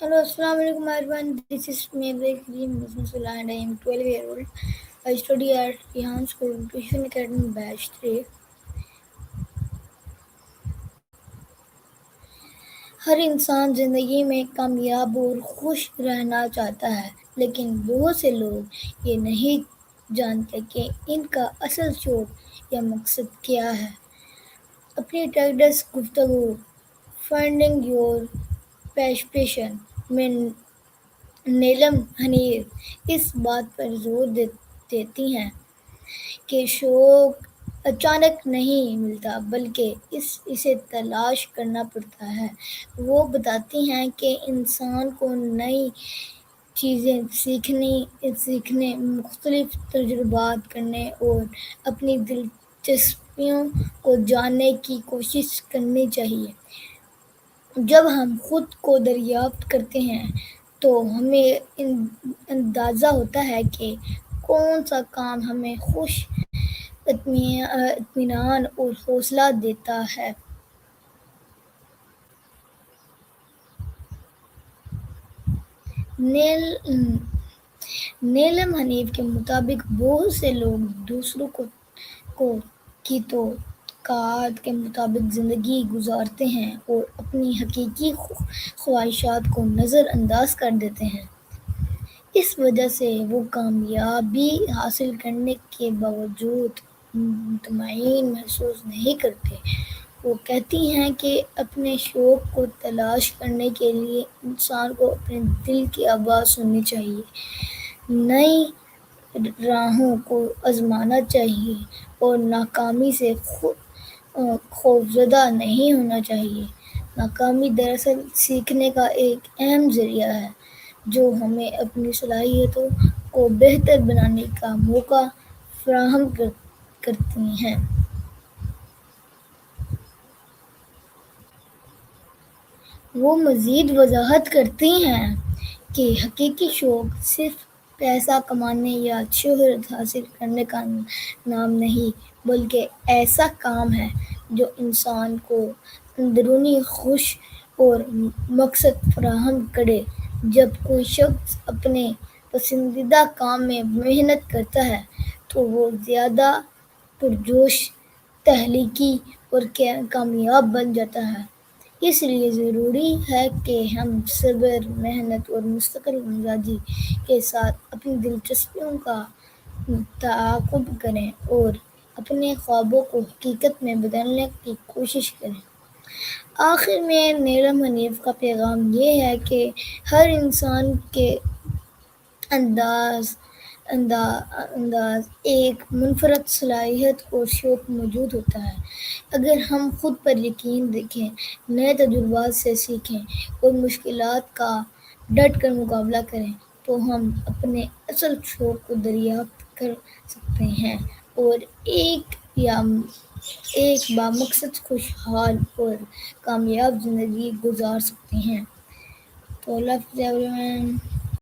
Hello, Assalamu alaikum everyone. This is Mabel Kareem Muslim and I am 12 years old. I study at Rehan School, Tuition Academy Batch 3. हर इंसान ज़िंदगी में कामयाब और खुश रहना चाहता है, लेकिन बहुत से लोग ये नहीं जानते कि इनका असल शौक या मकसद क्या है। अपनी ट्रेडर्स गुफ्तगू फंडिंग योर पैशन में नीलम हनीफ इस बात पर जोर देती हैं कि शौक अचानक नहीं मिलता बल्कि इसे तलाश करना पड़ता है। वो बताती हैं कि इंसान को नई चीज़ें सीखने, मुख्तलिफ तजुर्बात करने और अपनी दिलचस्पियों को जानने की कोशिश करनी चाहिए। जब हम खुद को दरियाफ्त करते हैं तो हमें अंदाज़ा होता है कि कौन सा काम हमें खुश इत्मीनान और हौसला देता है। नीलम हनीफ के मुताबिक बहुत से लोग दूसरों को की तौक़ात के मुताबिक ज़िंदगी गुजारते हैं और अपनी हकीकी ख्वाहिशात को नज़रअंदाज कर देते हैं। इस वजह से वो कामयाबी हासिल करने के बावजूद मुतमईन महसूस नहीं करते। वो कहती हैं कि अपने शौक को तलाश करने के लिए इंसान को अपने दिल की आवाज़ सुननी चाहिए, नई राहों को आज़माना चाहिए और नाकामी से खौफज़दा नहीं होना चाहिए। नाकामी दरअसल सीखने का एक अहम ज़रिया है जो हमें अपनी सलाहियतों को बेहतर बनाने का मौका फराहम करती हैं। वो मज़ीद वज़ाहत करती हैं कि हकीकी शौक सिर्फ पैसा कमाने या शोहरत हासिल करने का नाम नहीं, बल्कि ऐसा काम है जो इंसान को अंदरूनी खुश और मकसद फराहम करे। जब कोई शख्स अपने पसंदीदा काम में मेहनत करता है तो वो ज़्यादा पुरजोश, तहलीकी और कामयाब बन जाता है। इसलिए ज़रूरी है कि हम सब्र, मेहनत और मुस्तकिल मिजाजी के साथ अपनी दिलचस्पियों का ताक़ुब करें और अपने ख्वाबों को हकीकत में बदलने की कोशिश करें। आखिर में नीलम हनीफ का पैगाम ये है कि हर इंसान के अंदर एक मुनफरद सलाहियत और शौक मौजूद होता है। अगर हम खुद पर यकीन रखें, नए तजुर्बात से सीखें और मुश्किलात का डट कर मुकाबला करें तो हम अपने असल शौक को दरियाफ्त कर सकते हैं और एक बामकसद खुशहाल और कामयाब ज़िंदगी गुजार सकते हैं। तो अल्लाह हाफ़िज़ एवरीवन।